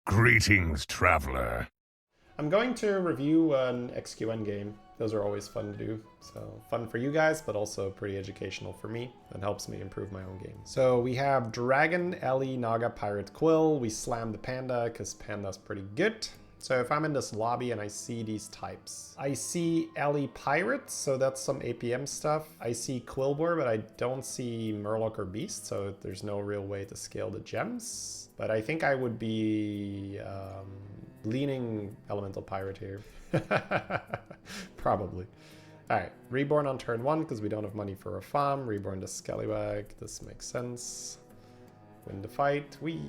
Greetings, traveler. I'm going to review an XQN game. Those are always fun to do. So fun for you guys, but also pretty educational for me. That helps me improve my own game. So we have Dragon, Ellie, Naga, Pirate, Quill. We slam the Panda because Panda's pretty good. So if I'm in this lobby and I see these types, I see Ellie Pirate, so that's some APM stuff. I see Quillbore, but I don't see Murloc or Beast, so there's no real way to scale the gems. But I think I would be leaning Elemental Pirate here. Probably. Alright, Reborn on turn 1 because we don't have money for a farm. Reborn to Scallywag. This makes sense. Win the fight. Wee.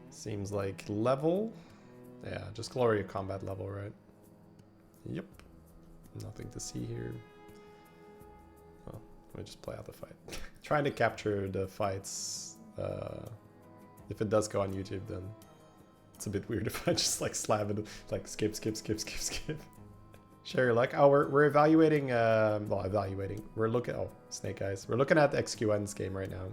Seems like level. Yeah, just Glory of Combat level, right? Yep. Nothing to see here. Well, let me just play out the fight. Trying to capture the fights. If it does go on YouTube, then it's a bit weird if I just like slam it, like skip. Share your luck. Oh, we're evaluating, We're looking, oh, Snake Eyes. We're looking at XQN's game right now.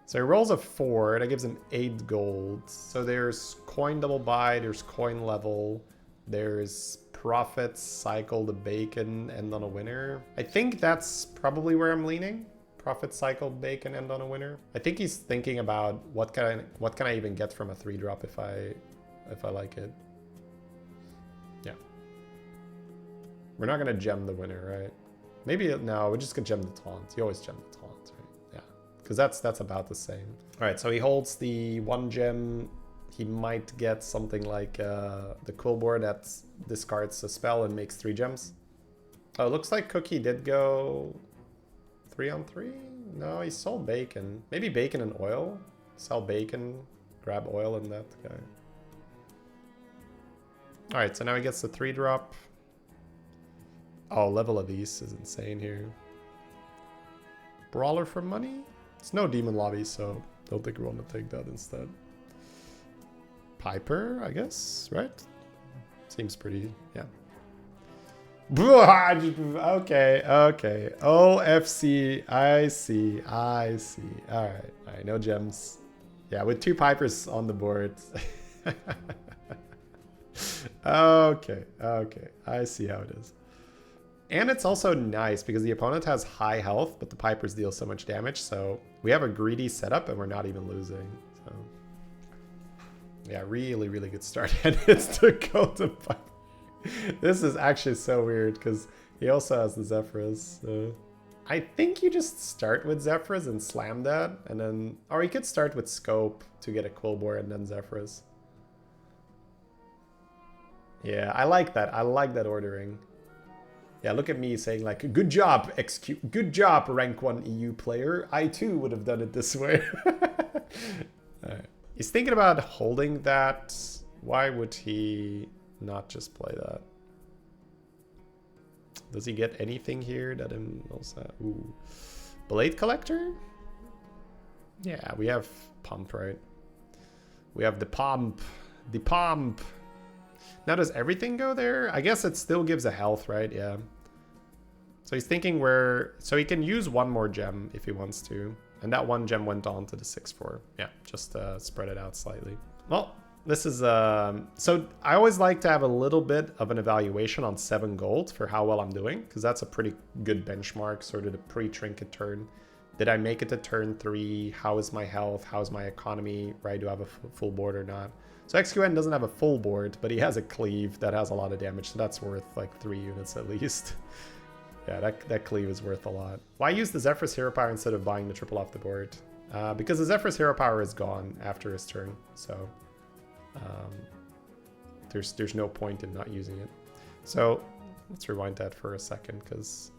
So he rolls a 4, that gives him 8 gold. So there's coin double buy, there's coin level, there's profits, cycle the bacon, end on a winner. I think that's probably where I'm leaning. Profit, cycle, bacon, end on a winner. I think he's thinking about what can I even get from a 3-drop if I like it. Yeah. We're not gonna gem the winner, right? Maybe no, we're just gonna gem the taunt. You always gem the taunt, right? Yeah. Because that's about the same. Alright, so he holds the 1 gem. He might get something like the Quillbore that discards a spell and makes 3 gems. Oh, it looks like Cookie did go 3-on-3? No, he sold bacon. Maybe bacon and oil? Sell bacon, grab oil and that guy. Alright, so now he gets the 3-drop. Oh, level of these is insane here. Brawler for money? It's no demon lobby, so don't think we want to take that instead. Piper, I guess, right? Seems pretty, yeah. Okay. OFC. I see. Alright, no gems. Yeah, with 2 Pipers on the board. Okay. I see how it is. And it's also nice because the opponent has high health, but the Pipers deal so much damage. So we have a greedy setup and we're not even losing. So yeah, really good start. And it's to go to Piper. This is actually so weird because he also has the Zephrys. So I think you just start with Zephrys and slam that, and then, or you could start with Scope to get a Quillbore and then Zephrys. Yeah, I like that. I like that ordering. Yeah, look at me saying like, good job, good job, rank 1 EU player. I too would have done it this way. Alright. He's thinking about holding that. Why would he not just play that? Does he get anything here that involves that? Ooh. Blade Collector? Yeah, we have Pump, right? We have the Pump. The Pump. Now, does everything go there? I guess it still gives a health, right? Yeah. So he's thinking where... So he can use 1 more gem if he wants to. And that 1 gem went on to the 6-4. Yeah, just spread it out slightly. Well, this is... So I always like to have a little bit of an evaluation on 7 gold for how well I'm doing. Because that's a pretty good benchmark, sort of the pre-trinket turn. Did I make it to turn 3? How is my health? How is my economy? Right, do I have a full board or not? So XQN doesn't have a full board, but he has a cleave that has a lot of damage, so that's worth like 3 units at least. Yeah, that cleave is worth a lot. Why use the Zephrys Hero Power instead of buying the triple off the board? Because the Zephrys Hero Power is gone after his turn, so there's no point in not using it. So let's rewind that for a second, because...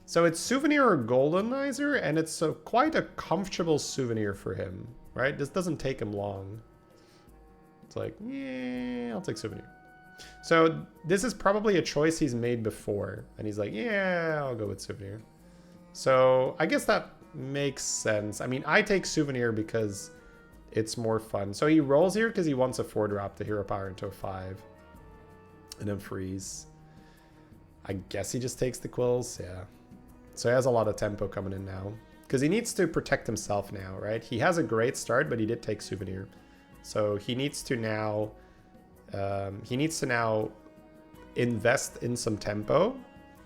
So it's Souvenir or Goldenizer, and it's quite a comfortable souvenir for him, right? This doesn't take him long. It's like, yeah, I'll take Souvenir. So this is probably a choice he's made before. And he's like, yeah, I'll go with Souvenir. So I guess that makes sense. I mean, I take Souvenir because it's more fun. So he rolls here because he wants a 4-drop to Hero Power into a 5. And then freeze. I guess he just takes the Quills, yeah. So he has a lot of tempo coming in now. Because he needs to protect himself now, right? He has a great start, but he did take Souvenir. So he needs to now... invest in some tempo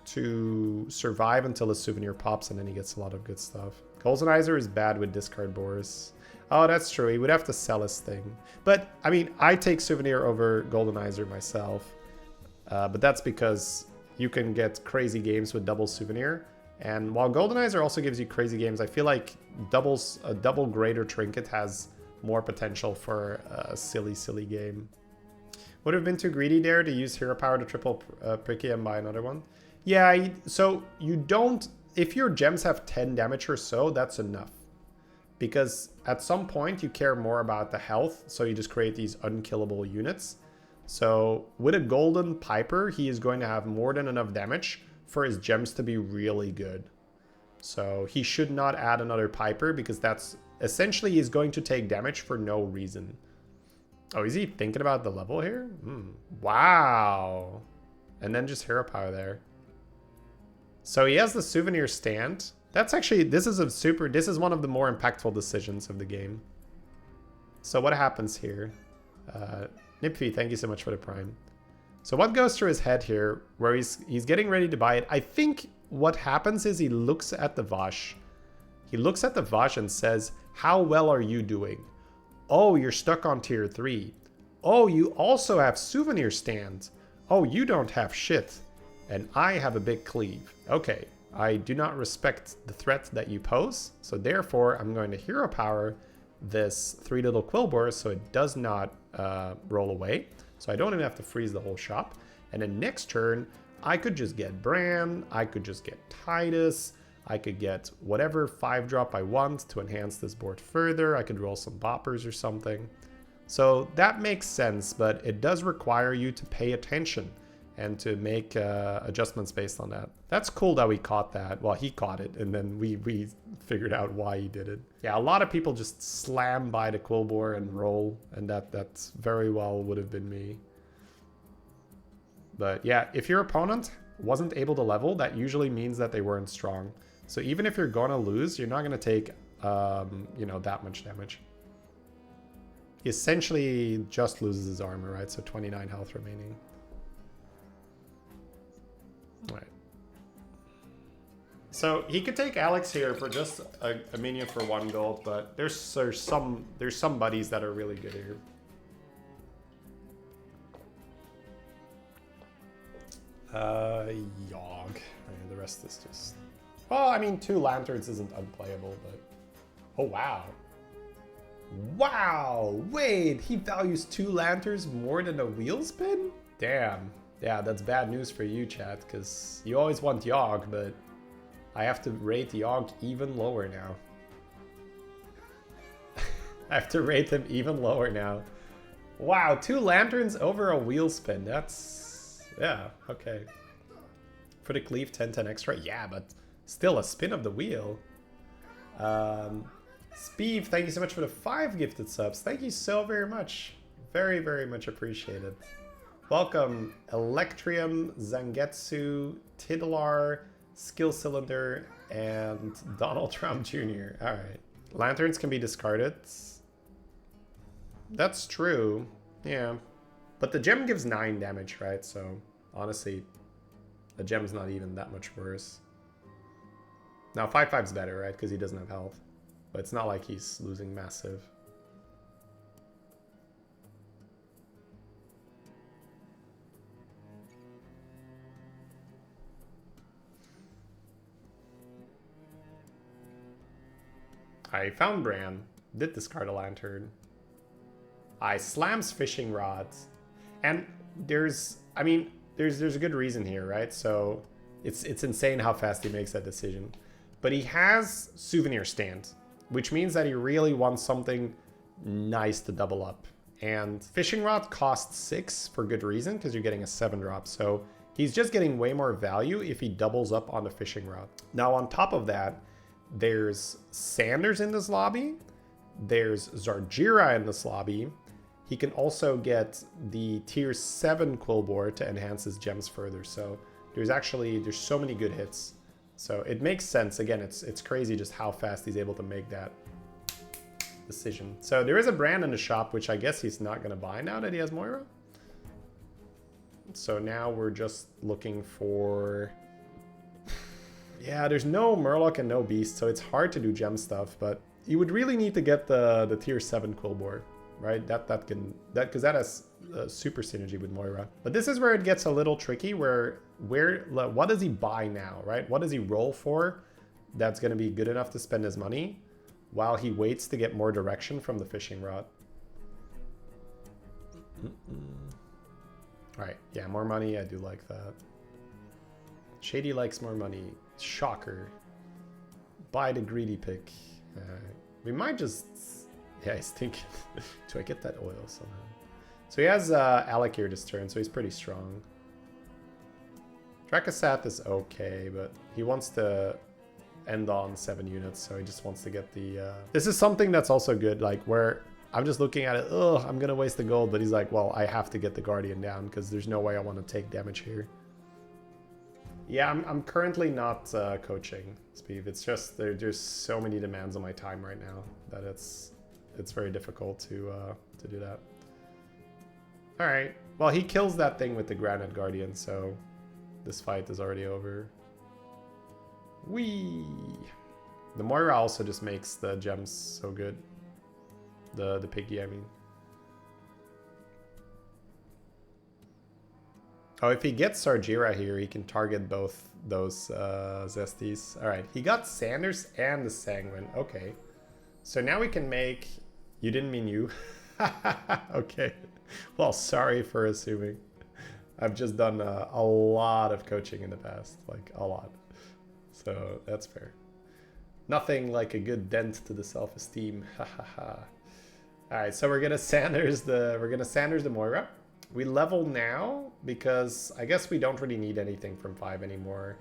to survive until his Souvenir pops, and then he gets a lot of good stuff. Golzenizer is bad with discard Boris. Oh, that's true. He would have to sell his thing. But, I mean, I take Souvenir over Goldenizer myself. But that's because you can get crazy games with double Souvenir. And while Goldenizer also gives you crazy games, I feel like a double Greater Trinket has more potential for a silly, silly game. Would have been too greedy there to use Hero Power to triple Pricky and buy another one? Yeah, so you don't... If your gems have 10 damage or so, that's enough. Because at some point you care more about the health, so you just create these unkillable units. So with a Golden Piper, he is going to have more than enough damage for his gems to be really good. So he should not add another Piper, because that's... Essentially, he's going to take damage for no reason. Oh, is he thinking about the level here? Wow. And then just Hero Power there. So he has the Souvenir stand. That's actually, this is one of the more impactful decisions of the game. So what happens here? Nipfy, thank you so much for the Prime. So what goes through his head here, where he's getting ready to buy it? I think what happens is he looks at the Vashj. He looks at the Vashj and says, how well are you doing? Oh, you're stuck on tier 3. Oh, you also have Souvenir stands. Oh, you don't have shit. And I have a big cleave. Okay, I do not respect the threat that you pose. So therefore, I'm going to Hero Power this 3 little Quillbors so it does not roll away. So I don't even have to freeze the whole shop. And then next turn, I could just get Bran. I could just get Titus. I could get whatever 5-drop I want to enhance this board further. I could roll some boppers or something. So that makes sense, but it does require you to pay attention and to make adjustments based on that. That's cool that we caught that. Well, he caught it, and then we figured out why he did it. Yeah, a lot of people just slam by the Quillbor and roll, and that's very well would have been me. But yeah, if your opponent wasn't able to level, that usually means that they weren't strong. So even if you're gonna lose, you're not gonna take, you know, that much damage. He essentially just loses his armor, right? So 29 health remaining. All right. So he could take Alex here for just a minion for 1 gold, but there's some buddies that are really good here. Yogg. And the rest is just... Well, I mean, 2 lanterns isn't unplayable, but... Oh, wow. Wow! Wait, he values 2 lanterns more than a wheel spin? Damn. Yeah, that's bad news for you, chat, because you always want Yogg, but I have to rate Yogg even lower now. I have to rate him even lower now. Wow, 2 lanterns over a wheel spin. That's... yeah, okay. For the cleave, 10 extra? Yeah, but still a spin of the wheel. Speeve, thank you so much for the 5 gifted subs. Thank you so very much. Very, very much appreciated. Welcome, Electrium, Zangetsu, Tidlar, Skill Cylinder, and Donald Trump Jr. All right. Lanterns can be discarded. That's true. Yeah. But the gem gives 9 damage, right? So, honestly, the gem's not even that much worse. Now, 5/5's better, right? Because he doesn't have health. But it's not like he's losing massive. I found Bran. Did discard a lantern. I slams fishing rods. And there's a good reason here, right? So it's insane how fast he makes that decision. But he has Souvenir stand, which means that he really wants something nice to double up. And fishing rod costs 6 for good reason, because you're getting a 7-drop. So he's just getting way more value if he doubles up on the fishing rod. Now on top of that, there's Sanders in this lobby. There's Zarjira in this lobby. He can also get the tier 7 Quillbor to enhance his gems further. So there's so many good hits. So it makes sense. Again, it's crazy just how fast he's able to make that decision. So there is a brand in the shop, which I guess he's not going to buy now that he has Moira. So now we're just looking for... Yeah, there's no Murloc and no Beast, so it's hard to do gem stuff, but you would really need to get the tier 7 Quillbore, right? Because that has super synergy with Moira. But this is where it gets a little tricky, what does he buy now, right? What does he roll for that's going to be good enough to spend his money while he waits to get more direction from the fishing rod? All right, yeah, more money. I do like that. Shady likes more money. Shocker. Buy the greedy pick. We might just... Yeah, he's thinking, do I get that oil somehow? So he has Alec here this turn, so he's pretty strong. Drakasat is okay, but he wants to end on 7 units, so he just wants to get the... This is something that's also good, like where I'm just looking at it, ugh, I'm gonna waste the gold, but he's like, well, I have to get the Guardian down because there's no way I want to take damage here. Yeah, I'm currently not coaching, Speed. It's just there's so many demands on my time right now that it's very difficult to do that. All right, well, he kills that thing with the Granite Guardian, so this fight is already over. Whee! The Moira also just makes the gems so good. The piggy, I mean. Oh, if he gets Sargira here, he can target both those Zesties. All right, he got Sanders and the Sanguine. Okay. So now we can make... You didn't mean you. Okay. Well, sorry for assuming. I've just done a lot of coaching in the past. Like, a lot. So that's fair. Nothing like a good dent to the self-esteem. Ha ha ha. All right, so we're gonna Sanders the Moira. We level now because I guess we don't really need anything from 5 anymore,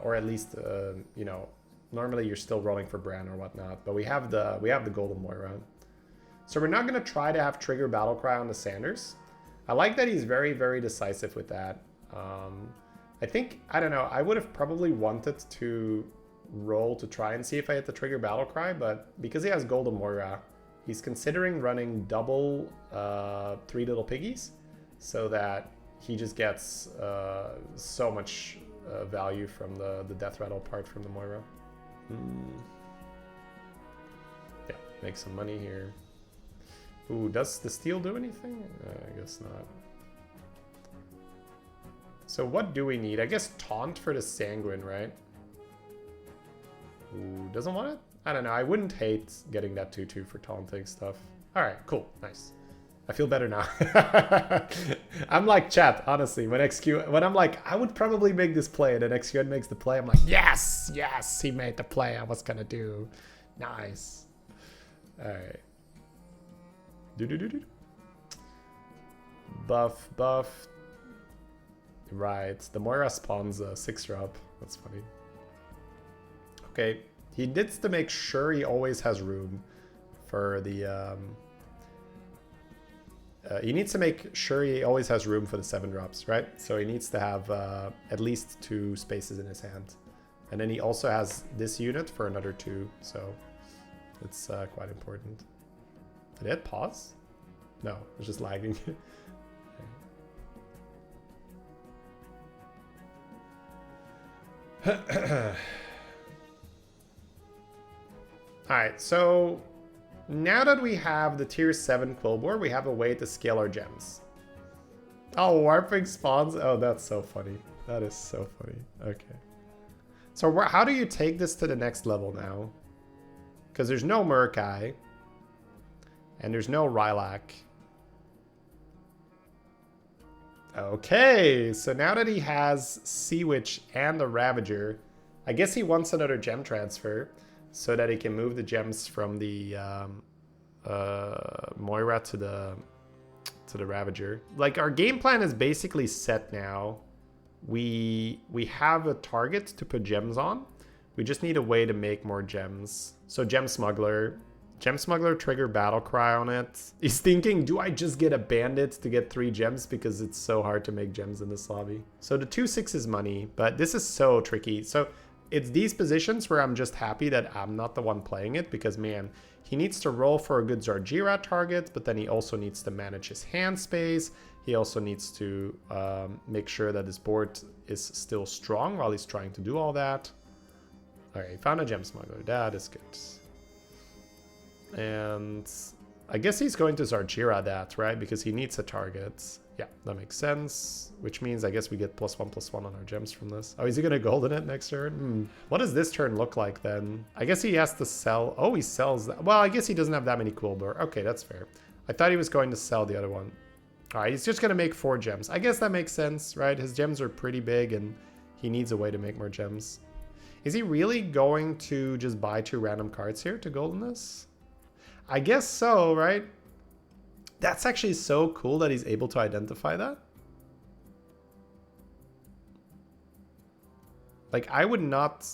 or at least you know, normally you're still rolling for Bran or whatnot, but we have the Golden Moira. So we're not gonna try to have trigger Battlecry on the Sanders. I like that he's very, very decisive with that. I think, I don't know, I would have probably wanted to roll to try and see if I hit the trigger Battlecry, but because he has Golden Moira, he's considering running double 3 little piggies so that he just gets so much value from the death rattle part from the Moira. Yeah, make some money here. Ooh, does the steel do anything? I guess not. So what do we need? I guess taunt for the Sanguine, right? Ooh, doesn't want it? I don't know. I wouldn't hate getting that 2/2 for taunting stuff. All right, cool, nice. I feel better now. I'm like chat, honestly. When I'm like, I would probably make this play, and then XQN makes the play. I'm like, yes, yes, he made the play I was gonna do. Nice. All right. Buff, buff. Right. The Moira spawns a 6-drop. That's funny. Okay. He needs to make sure he always has room for the... he needs to make sure he always has room for the 7-drops, right? So he needs to have at least 2 spaces in his hand. And then he also has this unit for another 2, so it's quite important. Did it pause? No, it's just lagging. Alright, so now that we have the tier 7 Quillbore, we have a way to scale our gems. Oh, warping spawns? Oh, that's so funny. That is so funny. Okay. So how do you take this to the next level now? Because there's no Murkai. And there's no Rylak. Okay, so now that he has Sea Witch and the Ravager, I guess he wants another gem transfer so that he can move the gems from the Moira to the Ravager. Like, our game plan is basically set now. We have a target to put gems on. We just need a way to make more gems. So Gem Smuggler trigger Battlecry on it. He's thinking, do I just get a Bandit to get 3 gems because it's so hard to make gems in this lobby? So the 2/6 is money, but this is so tricky. So it's these positions where I'm just happy that I'm not the one playing it, because man, he needs to roll for a good Zarjira target, but then he also needs to manage his hand space. He also needs to make sure that his board is still strong while he's trying to do all that. Alright, he found a gem smuggler. That is good. And I guess he's going to Zarjira that, right? Because he needs a target. Yeah, that makes sense. Which means I guess we get +1/+1 on our gems from this. Oh, is he going to golden it next turn? What does this turn look like then? I guess he has to sell. Oh, he sells that. Well, I guess he doesn't have that many Kibler. Okay, that's fair. I thought he was going to sell the other one. All right, he's just going to make 4 gems. I guess that makes sense, right? His gems are pretty big and he needs a way to make more gems. Is he really going to just buy 2 random cards here to golden this? I guess so, right? That's actually so cool that he's able to identify that. Like, I would not...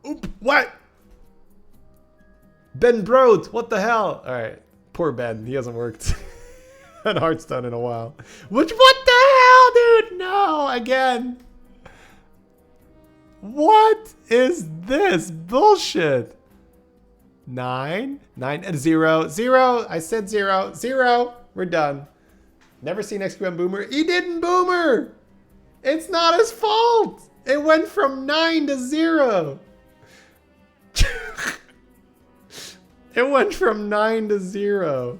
Oop, what? Ben Brode, what the hell? All right, poor Ben, he hasn't worked on Hearthstone in a while. What the hell, dude? No, again. What is this bullshit? 9, 0, 0. I said 0, 0. We're done. Never seen XQM Boomer. He didn't boomer. It's not his fault. It went from 9 to 0. It went from 9 to 0.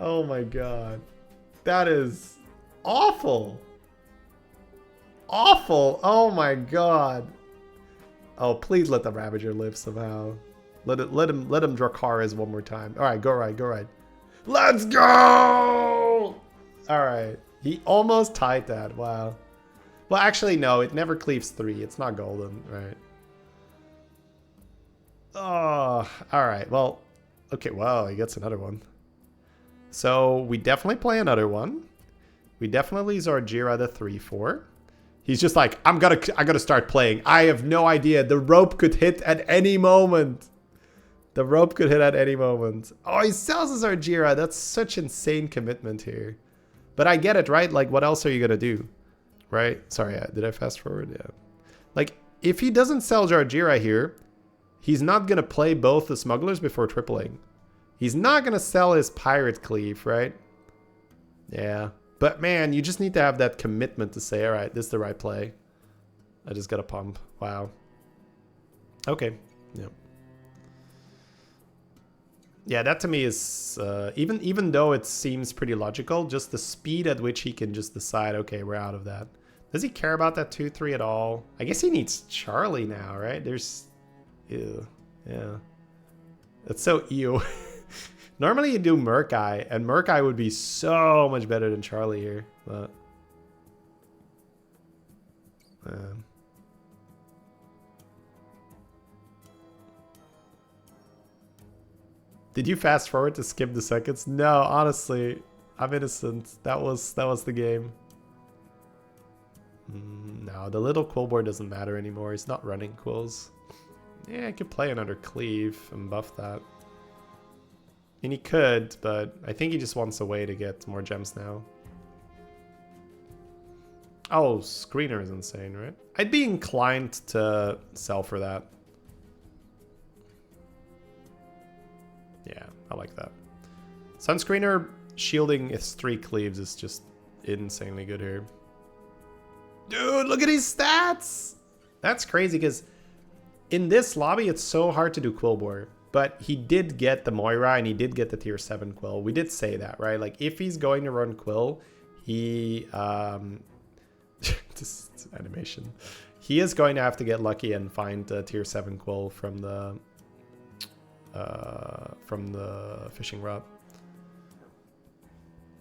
Oh my god. That is awful. Awful. Oh my god. Oh, please let the Ravager live somehow. Let him Dracarys one more time. Alright, go right, go right. Let's go! Alright. He almost tied that. Wow. Well, actually, no. It never cleaves 3. It's not golden, right? Oh, alright. Well, okay. Wow, he gets another one. So, we definitely play another one. We definitely Zarjira the 3/4. He's just like, I gotta start playing. I have no idea. The rope could hit at any moment. The rope could hit at any moment. Oh, he sells his Zarjira. That's such insane commitment here. But I get it, right? Like, what else are you gonna do? Right? Sorry, did I fast forward? Yeah. Like, if he doesn't sell Zarjira here, he's not gonna play both the smugglers before tripling. He's not gonna sell his pirate cleave, right? Yeah. But man, you just need to have that commitment to say, all right, this is the right play. I just got a pump. Wow. Okay. Yeah. Yeah, that to me is, even though it seems pretty logical, just the speed at which he can just decide, okay, we're out of that. Does he care about that 2/3 at all? I guess he needs Charlie now, right? There's, ew, yeah. That's so ew. Normally you do Murk-Eye, and Murk-Eye would be so much better than Charlie here, but... Did you fast forward to skip the seconds? No, honestly, I'm innocent. That was the game. No, the little quill board doesn't matter anymore. He's not running quills. Yeah, I could play another cleave and buff that. And he could, but I think he just wants a way to get more gems now. Oh, screener is insane, right? I'd be inclined to sell for that. Yeah, I like that. Sunscreener shielding his 3 cleaves is just insanely good here. Dude, look at his stats! That's crazy, because in this lobby, it's so hard to do Quillbore. But he did get the Moira, and he did get the tier 7 Quill. We did say that, right? Like, if he's going to run Quill, he... this animation. He is going to have to get lucky and find the tier 7 Quill from the fishing rod.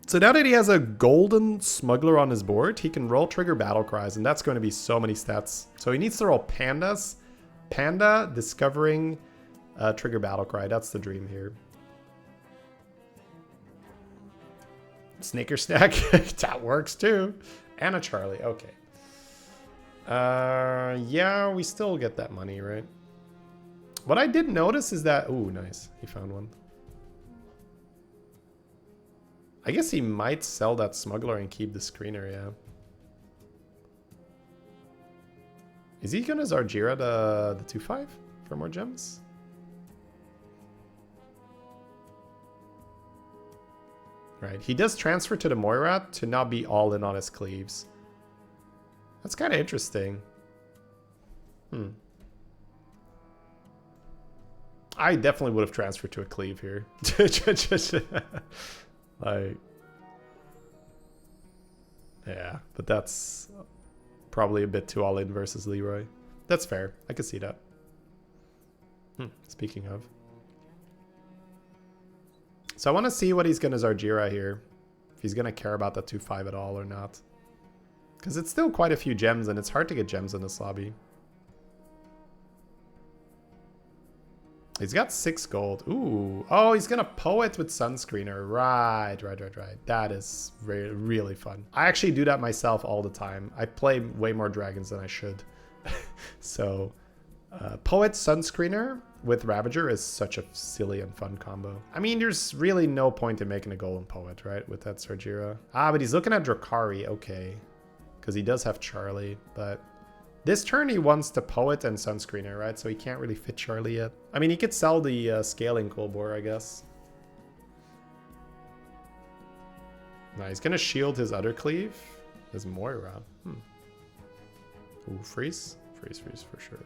So now that he has a golden smuggler on his board, he can roll trigger battle cries, and that's going to be so many stats. So he needs to roll pandas. Panda, discovering trigger battle cry. That's the dream here. Snicker snack. That works too. And a Charlie. Okay. Yeah, we still get that money, right? What I did notice is that... Ooh, nice. He found one. I guess he might sell that smuggler and keep the screener, yeah. Is he gonna Zarjira the 2-5 for more gems? Right, he does transfer to the Moira to not be all in on his cleaves. That's kind of interesting. I definitely would have transferred to a cleave here. Like, yeah, but that's probably a bit too all in versus Leroy. That's fair. I could see that. Speaking of. So I want to see what he's going to Zarjira here. If he's going to care about that 2-5 at all or not. Because it's still quite a few gems and it's hard to get gems in this lobby. He's got 6 gold. Ooh. Oh, he's going to Poet with Sunscreener. Right. That is really fun. I actually do that myself all the time. I play way more dragons than I should. So, Poet Sunscreener with Ravager is such a silly and fun combo. I mean, there's really no point in making a golden Poet, right? With that Zarjira. Ah, but he's looking at Drakari. Okay. Because he does have Charlie, but... This turn he wants to Poet and Sunscreener, right? So he can't really fit Charlie yet. I mean, he could sell the Scaling Kolbor, I guess. Nah, he's going to shield his other cleave. His Moira. Ooh, freeze? Freeze for sure.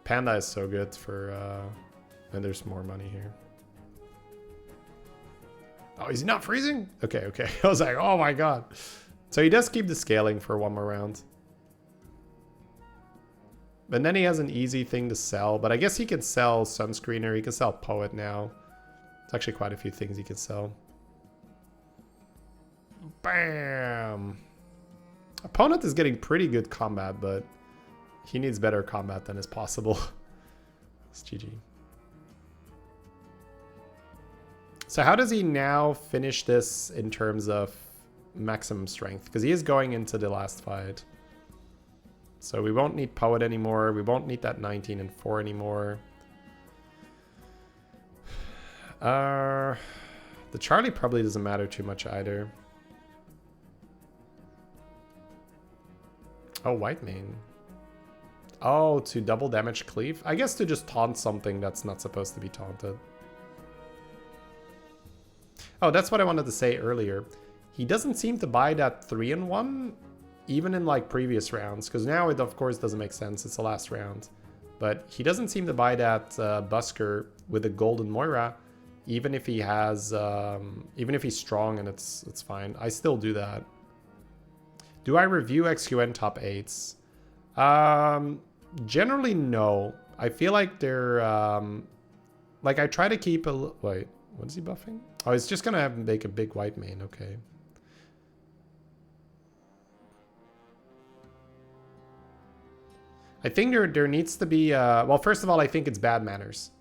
Panda is so good for... and there's more money here. Oh, he's not freezing? Okay. I was like, oh my god. So he does keep the Scaling for one more round. And then he has an easy thing to sell. But I guess he can sell Sunscreener. He can sell Poet now. It's actually quite a few things he can sell. Bam! Opponent is getting pretty good combat, but he needs better combat than is possible. It's GG. So how does he now finish this in terms of maximum strength? Because he is going into the last fight. So we won't need Poet anymore. We won't need that 19 and 4 anymore. The Charlie probably doesn't matter too much either. Oh, white mane. Oh, to double damage cleave? I guess to just taunt something that's not supposed to be taunted. Oh, that's what I wanted to say earlier. He doesn't seem to buy that 3-in-1 even in like previous rounds, because now it of course doesn't make sense. It's the last round. But he doesn't seem to buy that Busker with a golden Moira, even if he has, even if he's strong and it's fine. I still do that. Do I review XQN top 8s? Generally, no. I feel like they're, like I try to keep a, wait, what is he buffing? Oh, he's just gonna make a big white mane, okay. I think there needs to be, well, first of all, I think it's bad manners,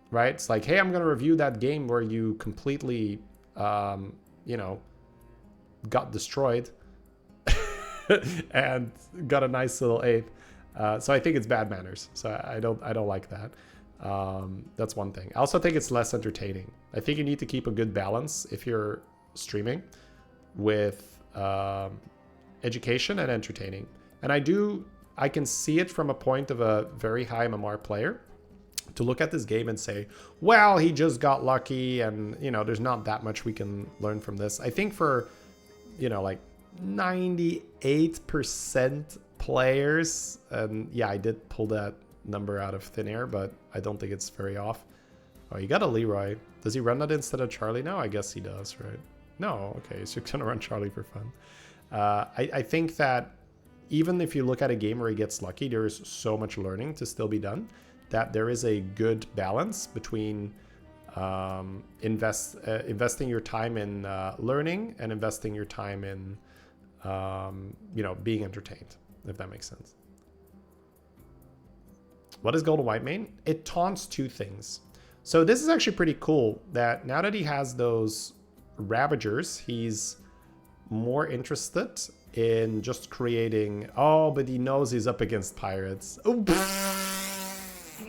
right? It's like, hey, I'm going to review that game where you completely, you know, got destroyed and got a nice little 8th. So I think it's bad manners. So I don't like that. That's one thing. I also think it's less entertaining. I think you need to keep a good balance if you're streaming with education and entertaining. And I can see it from a point of a very high MMR player to look at this game and say, well, he just got lucky and, you know, there's not that much we can learn from this. I think for, you know, like 98% players, and yeah, I did pull that number out of thin air, but I don't think it's very off. Oh, you got a Leroy. Does he run that instead of Charlie now? I guess he does, right? No, okay, so you're gonna run Charlie for fun. I think that even if you look at a game where he gets lucky, there is so much learning to still be done that there is a good balance between investing your time in learning and investing your time in, you know, being entertained, if that makes sense. What is golden white mane? It taunts 2 things. So this is actually pretty cool that now that he has those Ravagers, he's more interested in just creating... Oh, but he knows he's up against pirates. Oh,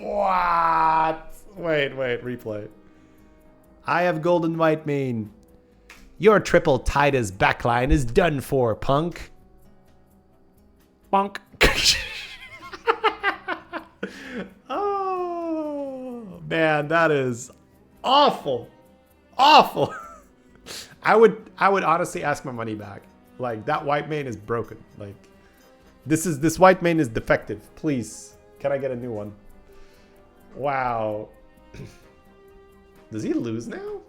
what? Wait, replay. I have golden white mane. Your triple Titus backline is done for, punk. Bonk. Oh, man, that is awful. Awful. I would honestly ask my money back. Like, that white mane is broken. Like, this white mane is defective. Please, can I get a new one? Wow. Does he lose now?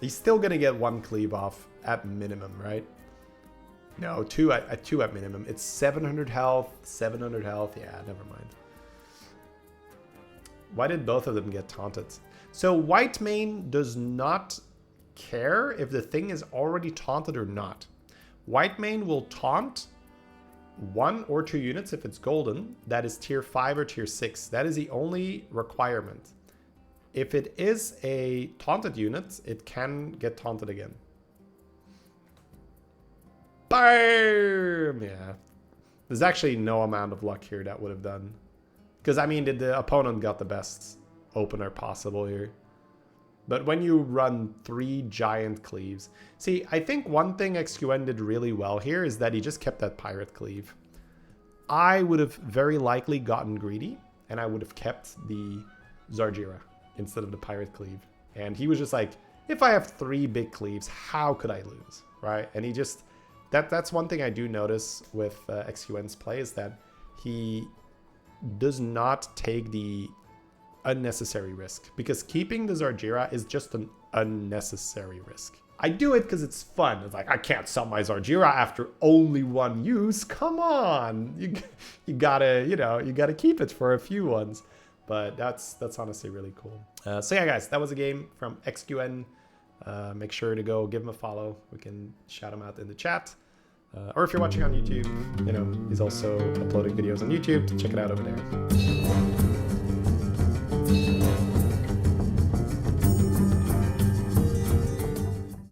He's still gonna get 1 cleave off at minimum, right? No, 2 at minimum. It's 700 health, 700 health. Yeah, never mind. Why did both of them get taunted? So white mane does not care if the thing is already taunted or not. White mane will taunt 1 or 2 units if it's golden. That is tier 5 or tier 6. That is the only requirement. If it is a taunted unit, it can get taunted again. Boom! Yeah. There's actually no amount of luck here that would have done. Because, I mean, the opponent got the best opener possible here. But when you run 3 giant cleaves... See, I think one thing XQN did really well here is that he just kept that pirate cleave. I would have very likely gotten greedy, and I would have kept the Zarjira instead of the pirate cleave. And he was just like, if I have 3 big cleaves, how could I lose, right? And he just... That's one thing I do notice with XQN's play is that he does not take the unnecessary risk, because keeping the Zarjira is just an unnecessary risk. I do it because it's fun. It's like, I can't sell my Zarjira after only 1 use. Come on, you gotta, you gotta keep it for a few ones. But that's honestly really cool. So yeah, guys, that was a game from XQN. Make sure to go give him a follow. We can shout him out in the chat. Or if you're watching on YouTube, he's also uploading videos on YouTube. Check it out over there.